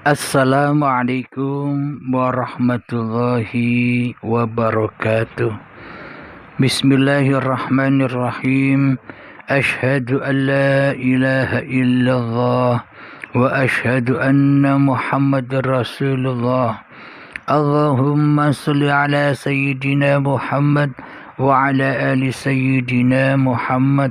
Assalamualaikum warahmatullahi wabarakatuh. Bismillahirrahmanirrahim. Ashhadu an la ilaha illallah wa ashhadu anna Muhammadar Rasulullah. Allahumma salli ala sayyidina Muhammad wa ala ali sayyidina Muhammad.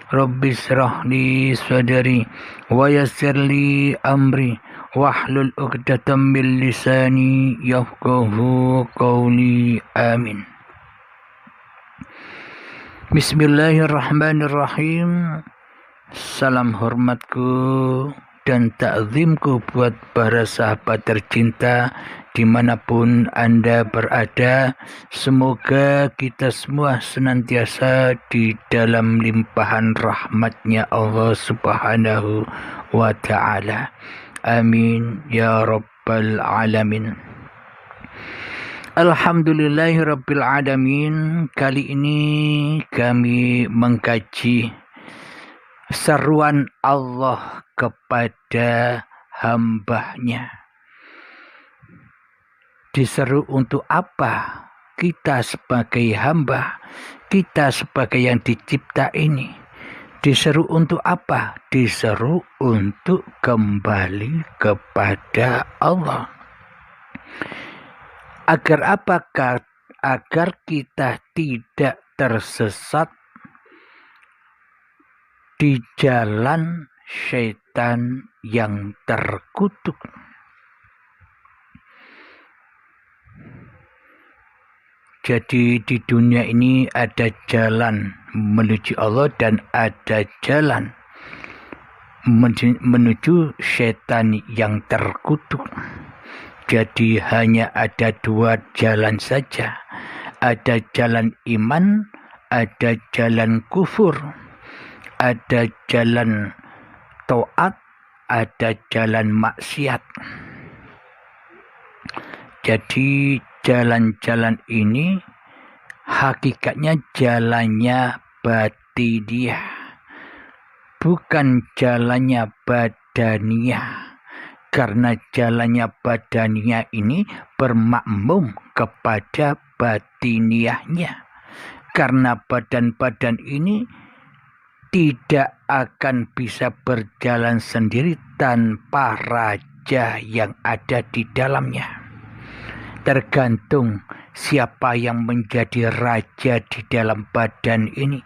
Rabbi israh li sadri wa yassir li amri wahlul 'uqdatam min lisani yafqahu qawli. Amin. Bismillahirrahmanirrahim. Salam hormatku dan takzimku buat para sahabat tercinta dimanapun Anda berada. Semoga kita semua senantiasa di dalam limpahan rahmatnya Allah subhanahu wa ta'ala. Amin ya rabbal alamin. Alhamdulillahi rabbil alamin. Kali ini kami mengkaji seruan Allah kepada hamba-Nya. Diseru untuk apa? Kita sebagai hamba, kita sebagai yang dicipta ini. Diseru untuk apa? Diseru untuk kembali kepada Allah. Agar apakah? Agar kita tidak tersesat di jalan syaitan yang terkutuk. Jadi di dunia ini ada jalan menuju Allah dan ada jalan menuju syaitan yang terkutuk. Jadi hanya ada dua jalan saja. Ada jalan iman, ada jalan kufur. Ada jalan taat, ada jalan maksiat. Jadi jalan-jalan ini hakikatnya jalannya batiniah, bukan jalannya badaniah. Karena jalannya badaniah ini bermakmum kepada batiniahnya. Karena badan-badan ini tidak akan bisa berjalan sendiri tanpa raja yang ada di dalamnya. Tergantung siapa yang menjadi raja di dalam badan ini.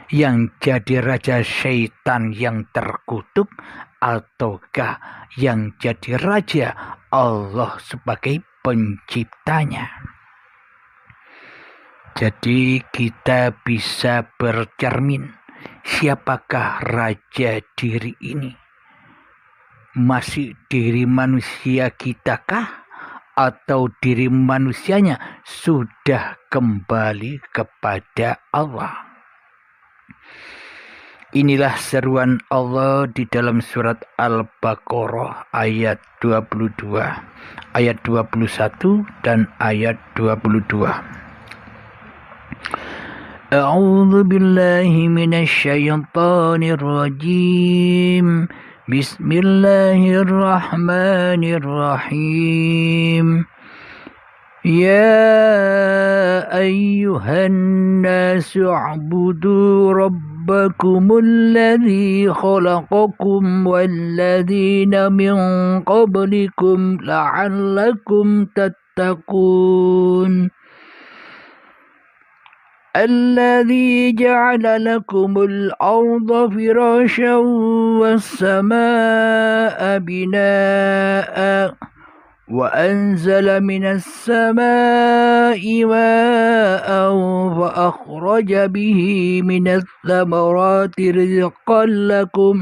Yang jadi raja syaitan yang terkutuk, ataukah yang jadi raja Allah sebagai penciptanya. Jadi kita bisa bercermin, siapakah raja diri ini? Masih diri manusia kitakah? Atau diri manusianya sudah kembali kepada Allah? Inilah seruan Allah di dalam surat Al-Baqarah ayat 22, ayat 21 dan ayat 22. A'udzu billahi minasyaitonir rajim. Bismillahirrahmanirrahim. Ya ayyuhan nasu u'budu rabbakumul ladzi khalaqakum walladzina min qablikum la'allakum tattaqun. الذي جعل لكم الأرض فراشا والسماء بناء وأنزل من السماء ماء فأخرج به من الثمرات رزقا لكم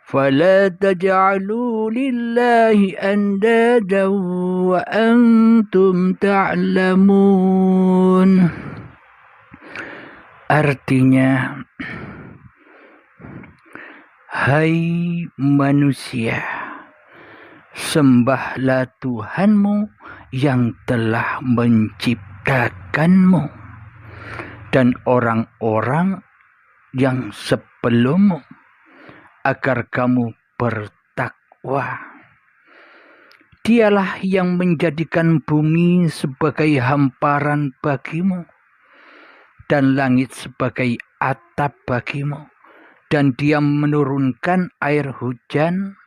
فلا تجعلوا لله أندادا وأنتم تعلمون. Artinya, hai manusia, sembahlah Tuhanmu yang telah menciptakanmu dan orang-orang yang sebelummu agar kamu bertakwa. Dialah yang menjadikan bumi sebagai hamparan bagimu dan langit sebagai atap bagimu. Dan Dia menurunkan air hujan,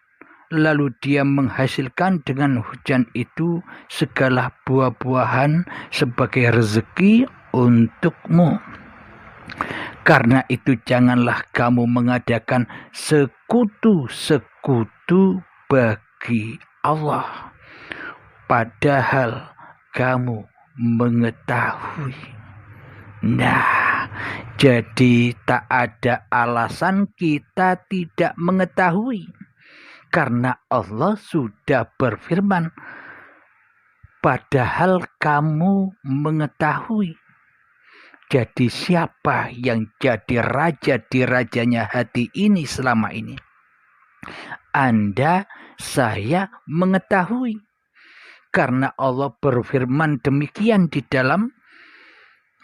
lalu Dia menghasilkan dengan hujan itu segala buah-buahan sebagai rezeki untukmu. Karena itu janganlah kamu mengadakan sekutu-sekutu bagi Allah, padahal kamu mengetahui. Nah, jadi tak ada alasan kita tidak mengetahui, karena Allah sudah berfirman, padahal kamu mengetahui. Jadi siapa yang jadi raja di rajanya hati ini selama ini? Anda, saya mengetahui. Karena Allah berfirman demikian di dalam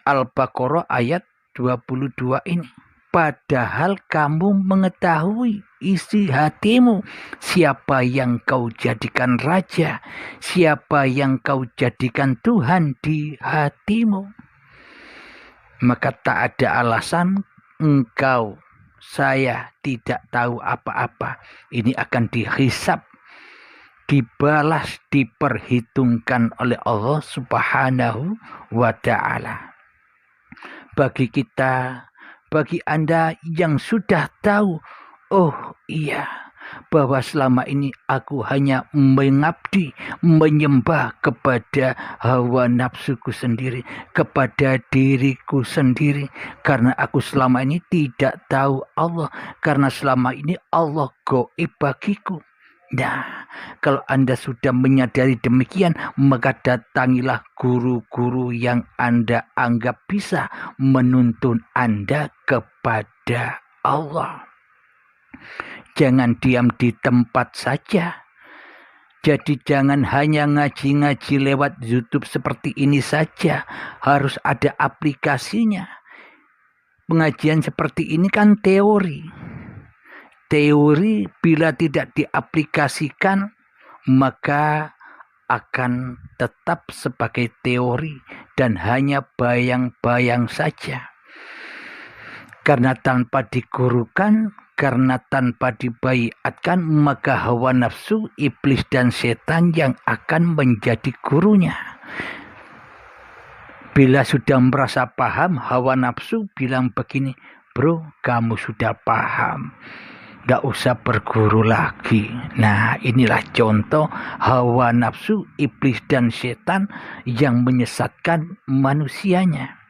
Al-Baqarah ayat 22 ini. Padahal kamu mengetahui isi hatimu. Siapa yang kau jadikan raja? Siapa yang kau jadikan Tuhan di hatimu? Maka tak ada alasan engkau, saya tidak tahu apa-apa. Ini akan dihisab, dibalas, diperhitungkan oleh Allah Subhanahu wa Ta'ala. Bagi kita, bagi Anda yang sudah tahu, oh iya, bahwa selama ini aku hanya mengabdi, menyembah kepada hawa nafsuku sendiri, kepada diriku sendiri, karena aku selama ini tidak tahu Allah, karena selama ini Allah gaib bagiku. Nah, kalau Anda sudah menyadari demikian, maka datangilah guru-guru yang Anda anggap bisa menuntun Anda kepada Allah. Jangan diam di tempat saja. Jadi jangan hanya ngaji-ngaji lewat YouTube seperti ini saja. Harus ada aplikasinya. Pengajian seperti ini kan teori. Teori bila tidak diaplikasikan, maka akan tetap sebagai teori dan hanya bayang-bayang saja. Karena tanpa digurukan, karena tanpa dibaiatkan, maka hawa nafsu, iblis dan setan yang akan menjadi gurunya. Bila sudah merasa paham, hawa nafsu bilang begini, bro, kamu sudah paham, gak usah berguru lagi. Nah, inilah contoh hawa nafsu, iblis dan setan yang menyesatkan manusianya.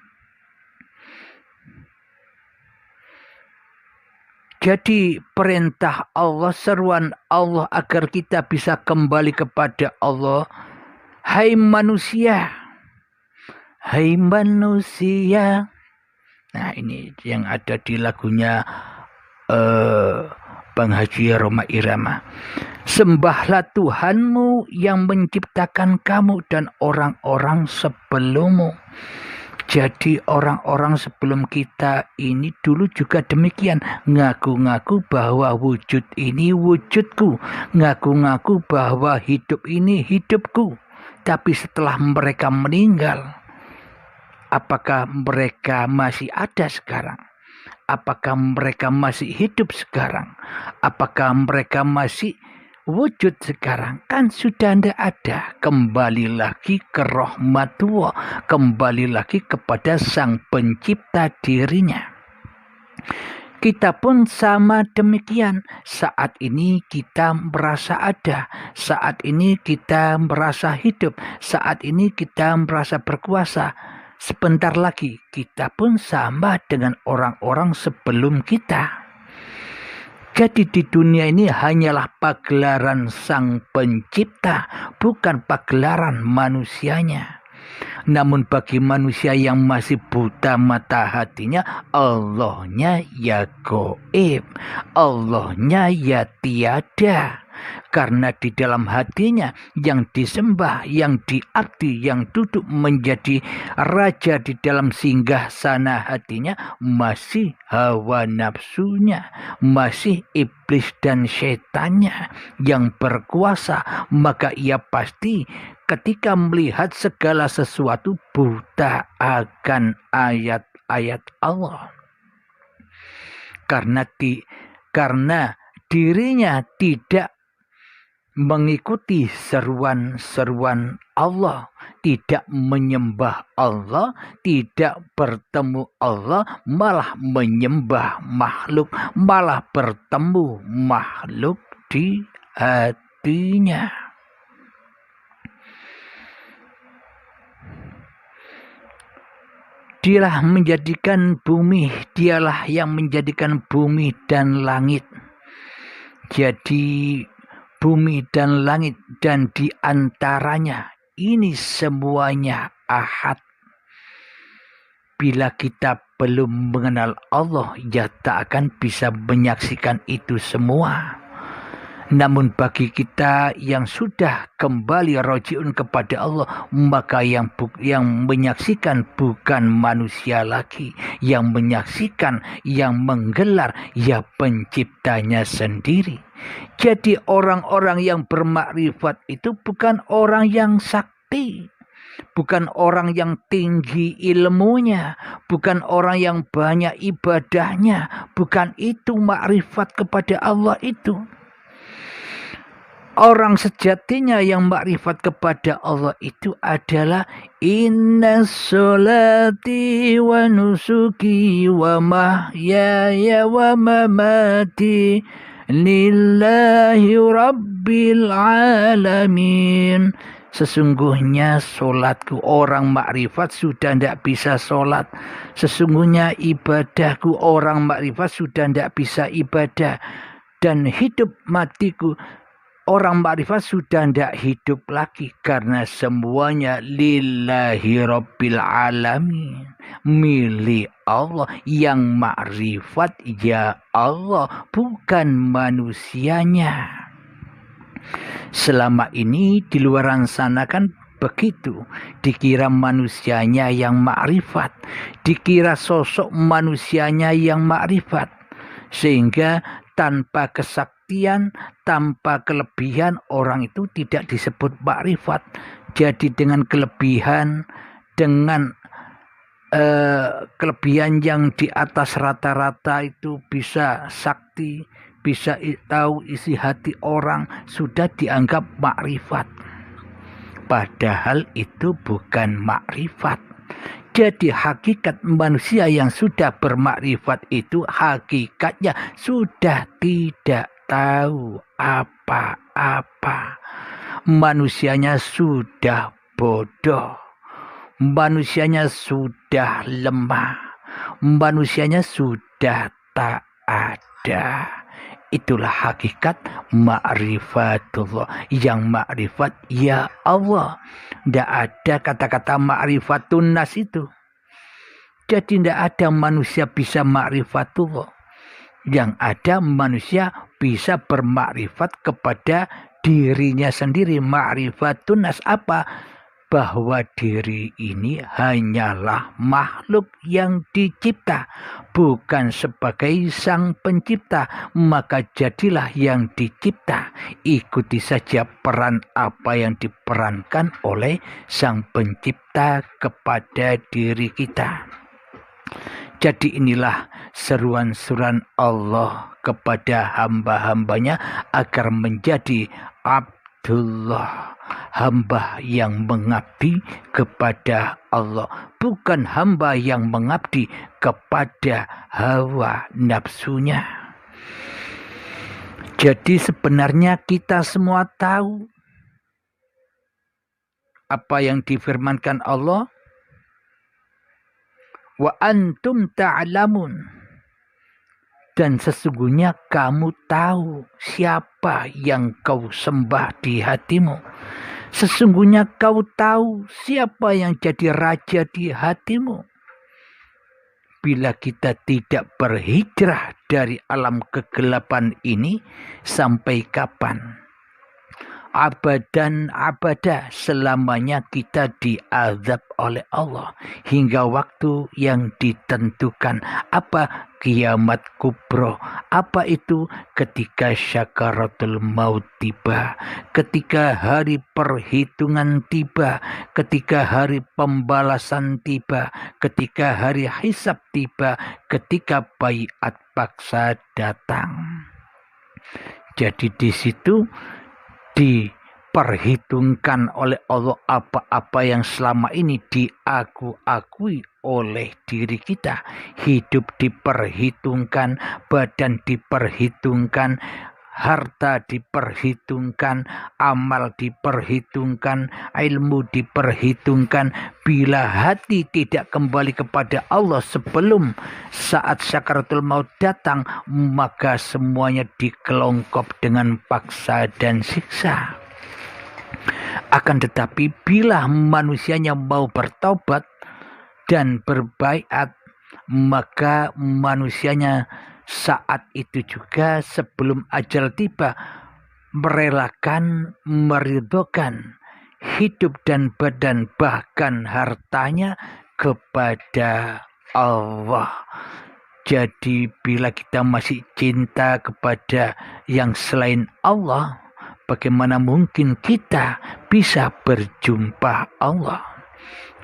Jadi perintah Allah, seruan Allah agar kita bisa kembali kepada Allah. Hai manusia. Hai manusia. Nah, ini yang ada di lagunya Bang Haji Roma Irama. Sembahlah Tuhanmu yang menciptakan kamu dan orang-orang sebelummu. Jadi orang-orang sebelum kita ini dulu juga demikian. Ngaku-ngaku bahwa wujud ini wujudku. Ngaku-ngaku bahwa hidup ini hidupku. Tapi setelah mereka meninggal, apakah mereka masih ada sekarang? Apakah mereka masih hidup sekarang? Apakah mereka masih wujud sekarang? Kan sudah tidak ada. Kembali lagi ke rahmatullah, kembali lagi kepada Sang Pencipta dirinya. Kita pun sama demikian. Saat ini kita merasa ada, saat ini kita merasa hidup, saat ini kita merasa berkuasa. Sebentar lagi kita pun sama dengan orang-orang sebelum kita. Jadi di dunia ini hanyalah pagelaran Sang Pencipta, bukan pagelaran manusianya. Namun bagi manusia yang masih buta mata hatinya, Allahnya ya gaib, Allahnya ya tiada. Karena di dalam hatinya yang disembah, yang diabdi, yang duduk menjadi raja di dalam singgah sana hatinya masih hawa nafsunya, masih iblis dan setannya yang berkuasa. Maka ia pasti ketika melihat segala sesuatu buta akan ayat-ayat Allah. Karena dirinya tidak mengikuti seruan-seruan Allah, tidak menyembah Allah, tidak bertemu Allah, malah menyembah makhluk, malah bertemu makhluk di hatinya. Dialah yang menjadikan bumi dan langit. Jadi bumi dan langit dan di antaranya ini semuanya ahad. Bila kita belum mengenal Allah, ya tak akan bisa menyaksikan itu semua. Namun bagi kita yang sudah kembali rojiun kepada Allah, maka yang menyaksikan bukan manusia lagi. Yang menyaksikan, yang menggelar, ya penciptanya sendiri. Jadi orang-orang yang bermakrifat itu bukan orang yang sakti. Bukan orang yang tinggi ilmunya, bukan orang yang banyak ibadahnya, bukan itu makrifat kepada Allah itu. Orang sejatinya yang makrifat kepada Allah itu adalah inna sholati wa nusuki wa mahyaya wa mamati lillahi rabbil alamin. Sesungguhnya solatku, orang makrifat sudah tidak bisa solat. Sesungguhnya ibadahku, orang makrifat sudah tidak bisa ibadah. Dan hidup matiku, orang makrifat sudah tidak hidup lagi. Karena semuanya lillahi rabbil alamin, milik Allah. Yang makrifat ya Allah, bukan manusianya. Selama ini di luar sana kan begitu, dikira manusianya yang makrifat, dikira sosok manusianya yang makrifat, sehingga tanpa kesaktian, tanpa kelebihan orang itu tidak disebut makrifat. Jadi dengan kelebihan, dengan kelebihan yang di atas rata-rata itu bisa sakti, bisa tahu isi hati orang, sudah dianggap makrifat. Padahal itu bukan makrifat. Jadi hakikat manusia yang sudah bermakrifat itu hakikatnya sudah tidak tahu apa-apa. Manusianya sudah bodoh. Manusianya sudah lemah. Manusianya sudah tak ada. Itulah hakikat ma'rifatullah. Yang ma'rifat ya Allah. Tidak ada kata-kata ma'rifatun nas itu. Jadi tidak ada manusia bisa ma'rifatullah. Yang ada manusia bisa bermakrifat kepada dirinya sendiri. Ma'rifatun nas apa? Bahwa diri ini hanyalah makhluk yang dicipta, bukan sebagai sang pencipta. Maka jadilah yang dicipta, ikuti saja peran apa yang diperankan oleh sang pencipta kepada diri kita. Jadi inilah seruan-seruan Allah kepada hamba-hambanya agar menjadi Abdullah, hamba yang mengabdi kepada Allah, bukan hamba yang mengabdi kepada hawa nafsunya. Jadi sebenarnya kita semua tahu apa yang difirmankan Allah, wa antum ta'lamun. Dan sesungguhnya kamu tahu siapa yang kau sembah di hatimu. Sesungguhnya kau tahu siapa yang jadi raja di hatimu. Bila kita tidak berhijrah dari alam kegelapan ini, sampai kapan? abadan abada, selamanya kita diazab oleh Allah hingga waktu yang ditentukan. Apa? Kiamat kubro. Apa itu? Ketika syakaratul maut tiba, ketika hari perhitungan tiba, ketika hari pembalasan tiba, ketika hari hisab tiba, ketika baiat paksa datang. Jadi di situ diperhitungkan oleh Allah apa-apa yang selama ini diakui oleh diri kita. Hidup diperhitungkan, badan diperhitungkan, harta diperhitungkan, amal diperhitungkan, ilmu diperhitungkan. Bila hati tidak kembali kepada Allah sebelum saat syakaratul maut datang, maka semuanya dikelongkop dengan paksa dan siksa. Akan tetapi bila manusianya mau bertobat dan berbaiat, maka manusianya saat itu juga sebelum ajal tiba merelakan, meridhokan hidup dan badan bahkan hartanya kepada Allah. Jadi bila kita masih cinta kepada yang selain Allah, bagaimana mungkin kita bisa berjumpa Allah?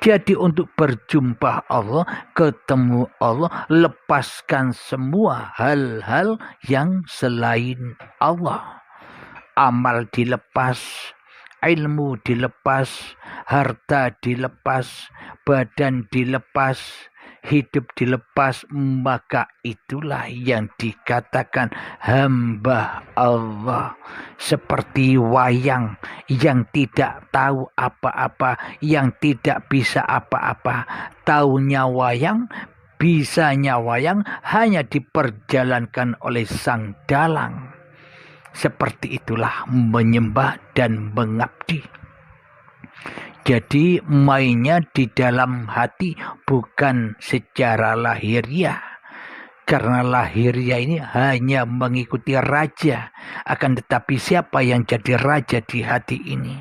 Jadi untuk berjumpa Allah, ketemu Allah, lepaskan semua hal-hal yang selain Allah. Amal dilepas, ilmu dilepas, harta dilepas, badan dilepas, hidup dilepas, maka itulah yang dikatakan hamba Allah. Seperti wayang yang tidak tahu apa-apa, yang tidak bisa apa-apa. Taunya wayang, bisanya wayang, hanya diperjalankan oleh sang dalang. Seperti itulah menyembah dan mengabdi. Jadi mainnya di dalam hati, bukan secara lahiriah. Karena lahiriah ini hanya mengikuti raja. Akan tetapi siapa yang jadi raja di hati ini?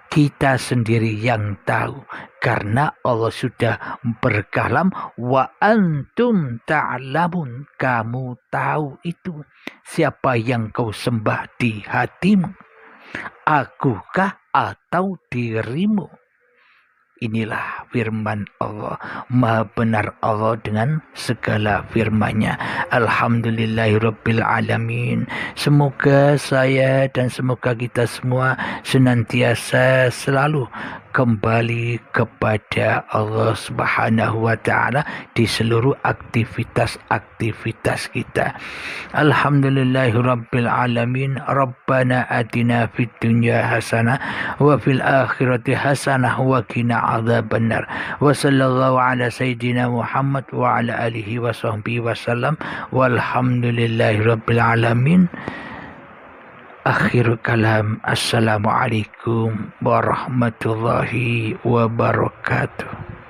Kita sendiri yang tahu. Karena Allah sudah berkalam, wa antum ta'lamun. Kamu tahu itu. Siapa yang kau sembah di hatimu? Akukah atau dirimu? Inilah firman Allah. Maha benar Allah dengan segala firman-Nya. Alhamdulillahirabbil alamin. Semoga saya dan semoga kita semua senantiasa selalu kembali kepada Allah Subhanahu wa taala di seluruh aktivitas-aktivitas kita. Alhamdulillahirabbil alamin. Rabbana atina fid dunya hasanah wa fil akhirati hasanah wa qina adzabannar. Wa sallallahu ala sayyidina Muhammad wa ala alihi wa sahbihi wasallam. Walhamdulillahirabbil alamin. Akhir kalam. Assalamualaikum warahmatullahi wabarakatuh.